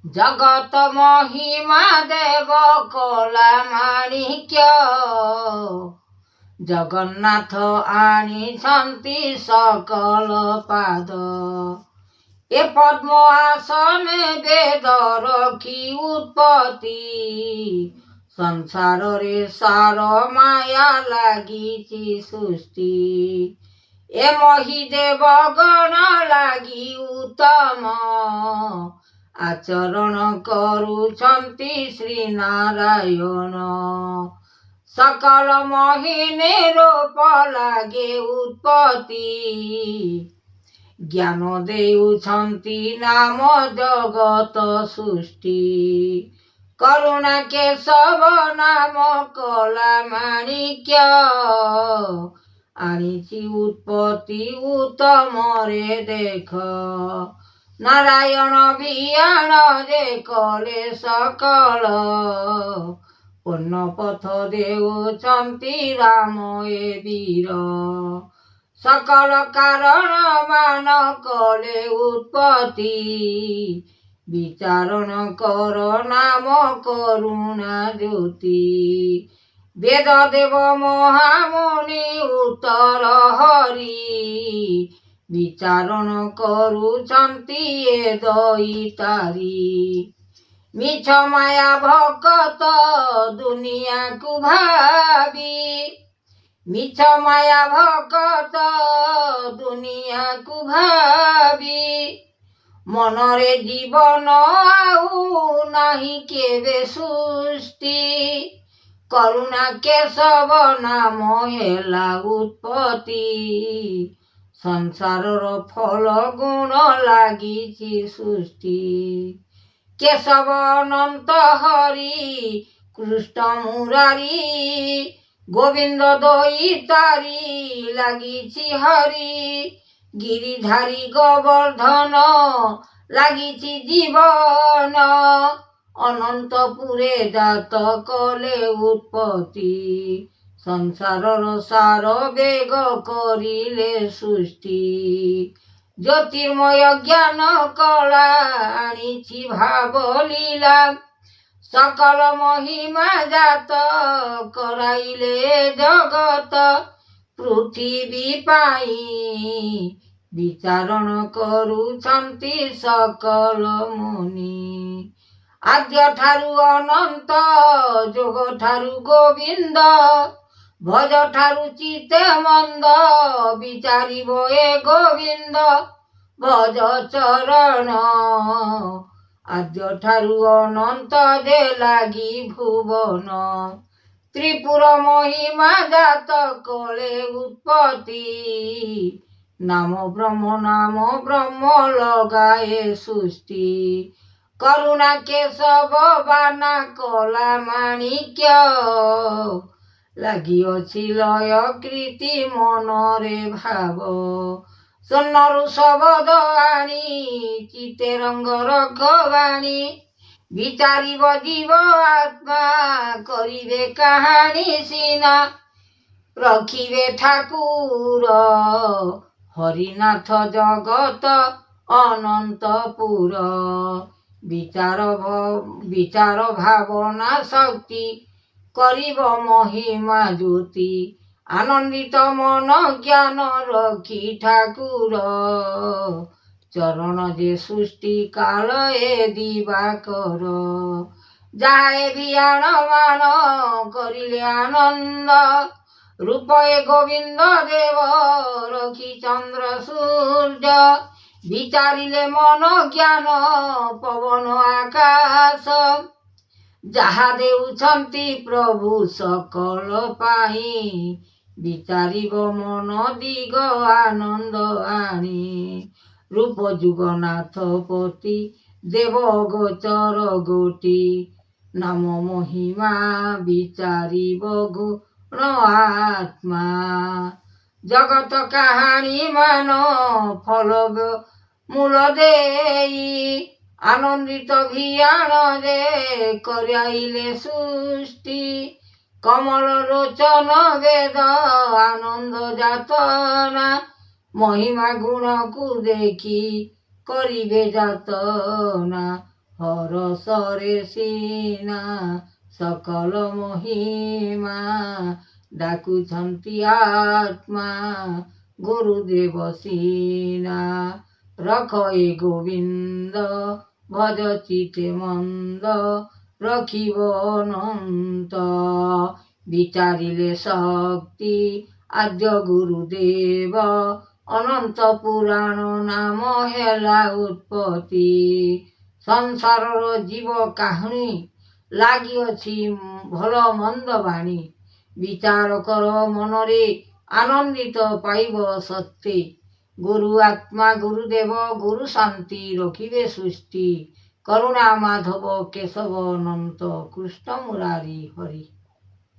ଜଗତ ମହିମା ଦେବ କଳା ମାଣିକ୍ୟ, ଜଗନ୍ନାଥ ଆଣିଛନ୍ତି ସକଳ ପାଦ। ଏ ପଦ୍ମ ଆସନେ ବେଦ ରଖି ଉତ୍ପତ୍ତି, ସଂସାରରେ ସାର ମାୟା ଲାଗିଛି ସୃଷ୍ଟି। ଏ ମହିଦେବ ଗଣ ଲାଗି ଉତ୍ତମ, ଆଚରଣ କରୁଛନ୍ତି ଶ୍ରୀ ନାରାୟଣ। ସକଳ ମୋହିନୀ ରୂପ ଲାଗେ ଉତ୍ପତ୍ତି, ଜ୍ଞାନ ଦେଉଛନ୍ତି ନାମ ଜଗତ ସୃଷ୍ଟି। କରୁଣା କେଶବ ନାମ କଳା ମାଣିକ୍ୟ, ଆଣିଛି ଉତ୍ପତ୍ତି ଉତ୍ତମରେ ଦେଖ। ନାରାୟଣ ବିୟାଣ ଯେ କଲେ ସକଳ, ପୂର୍ଣ୍ଣ ପଥ ଦେଉଛନ୍ତି ରାମ ଏ ବୀର। ସକଳ କାରଣ ମାନ କଲେ ଉତ୍ପତ୍ତି, ବିଚାରଣ କର ନାମ କରୁଣା ଜ୍ୟୋତି। ବେଦ ଦେବ ମହାମୁନି ଉତ୍ତର ହରି, ବିଚାରଣ କରୁଛନ୍ତି ଏ ଦଇତାରି। ମିଛ ମାୟା ଭକତ ଦୁନିଆକୁ ଭାବି, ମିଛ ମାୟା ଭକତ ଦୁନିଆକୁ ଭାବି। ମନରେ ଜୀବନ ଆଉ ନାହିଁ କେବେ ସୃଷ୍ଟି, କରୁଣା କେଶବ ନାମ ହେଲା ଉତ୍ପତ୍ତି। ସଂସାରର ଫଳ ଗୁଣ ଲାଗିଛି ସୃଷ୍ଟି। କେଶବ ଅନନ୍ତ ହରି କୃଷ୍ଣ ମୁରାରୀ, ଗୋବିନ୍ଦ ଦଇତାରି ଲାଗିଛି ହରି। ଗିରିଧାରୀ ଗୋବର୍ଦ୍ଧନ ଲାଗିଛି ଜୀବନ, ଅନନ୍ତପୁରେ ଜାତ କଲେ ଉତ୍ପତ୍ତି। ସଂସାରର ସାର ବେଗ କରିଲେ ସୃଷ୍ଟି, ଜ୍ୟୋତିର୍ମୟ ଜ୍ଞାନ କଳା ଆଣିଛି ଭାବ ଲୀଳା। ସକଳ ମହିମା ଜାତ କରାଇଲେ ଜଗତ, ପୃଥିବୀ ପାଇଁ ବିଚାରଣ କରୁଛନ୍ତି ସକଳ ମୁନି। ଆଦ୍ୟ ଠାରୁ ଅନନ୍ତ, ଯୋଗ ଠାରୁ ଗୋବିନ୍ଦ, ଭଜ ଠାରୁ ଚିତେ ମନ୍ଦ, ବିଚାରିବ ଏ ଗୋବିନ୍ଦ। ଭଜ ଚରଣ ଆଦ୍ୟ ଠାରୁ ଅନନ୍ତ ଯେ ଲାଗି ଭୁବନ, ତ୍ରିପୁର ମହିମା ଜାତ କଲେ ଉତ୍ପତ୍ତି। ନାମ ବ୍ରହ୍ମ ଲଗାଏ ସୃଷ୍ଟି, କରୁଣା କେଶବ ବାନା କଳା ମାଣିକ୍ୟ। ଲାଗିଅଛି ଲୟ କୀର୍ତ୍ତି ମନରେ ଭାବ, ସ୍ୱର୍ଣ୍ଣରୁ ଶବଦ ଆଣି ଚିତେ ରଙ୍ଗ ରଘବାଣୀ। ବିଚାରିବ ଜୀବ ଆତ୍ମା କରିବେ କାହାଣୀ ସିନା, ରଖିବେ ଠାକୁର ହରିନାଥ ଜଗତ ଅନନ୍ତପୁର। ବିଚାର ଭାବନା ଶକ୍ତି କରିବ ମହିମା ଜ୍ୟୋତି, ଆନନ୍ଦିତ ମନ ଜ୍ଞାନ ରଖି ଠାକୁର। ଚରଣ ଯେ ସୃଷ୍ଟି କାଳ ଏ ଦିବାକର, ଯାହା ବିୟାଣ ମାନ କରିଲେ ଆନନ୍ଦ। ରୂପ ଏ ଗୋବିନ୍ଦ ଦେବ ରଖି ଚନ୍ଦ୍ର ସୂର୍ଯ୍ୟ, ବିଚାରିଲେ ମନ ଜ୍ଞାନ ପବନ ଆକାଶ। ଯାହା ଦେଉଛନ୍ତି ପ୍ରଭୁ ସକଳ ପାଇଁ, ବିଚାରିବ ମନ ଦିଗ ଆନନ୍ଦ ଆଣି। ରୂପ ଯୁଗନାଥ ପତି ଦେବ ଗୋଚର ଗୋଟି, ନାମ ମହିମା ବିଚାରିବ ଗୁଣ ଆତ୍ମା। ଜଗତ କାହାଣୀ ମାନ ଫଳ ମୂଳ ଦେଇ, ଆନନ୍ଦିତ ଭିଆଣ ଯେ କରାଇଲେ ସୃଷ୍ଟି। କମଳ ଲୋଚନ ବେଦ ଆନନ୍ଦ ଯାତନା, ମହିମା ଗୁଣକୁ ଦେଖି କରିବେ ଯାତନା। ହରସରେ ସିନା ସକଳ ମହିମା ଡାକୁଛନ୍ତି ଆତ୍ମା ଗୁରୁଦେବ ସିନା ରଖ ଏ ଗୋବିନ୍ଦ ଭଜ ଚିତେ ମନ୍ଦ ରଖିବ ଅନନ୍ତ ବିଚାରିଲେ ଶକ୍ତି ଆଦ୍ୟ ଗୁରୁଦେବ ଅନନ୍ତ ପୁରାଣ ନାମ ହେଲା ଉତ୍ପତ୍ତି ସଂସାରର ଜୀବ କାହାଣୀ ଲାଗିଅଛି ଭଲ ମନ୍ଦ ବାଣୀ ବିଚାର କର ମନରେ ଆନନ୍ଦିତ ପାଇବ ସତ୍ୟ ଗୁରୁ ଆତ୍ମା ଗୁରୁଦେବ ଗୁରୁ ଶାନ୍ତି ରଖିବେ ସୃଷ୍ଟି କରୁଣା ମାଧବ କେଶବ ଅନନ୍ତ କୃଷ୍ଣ ମୁରାରୀ ହରି।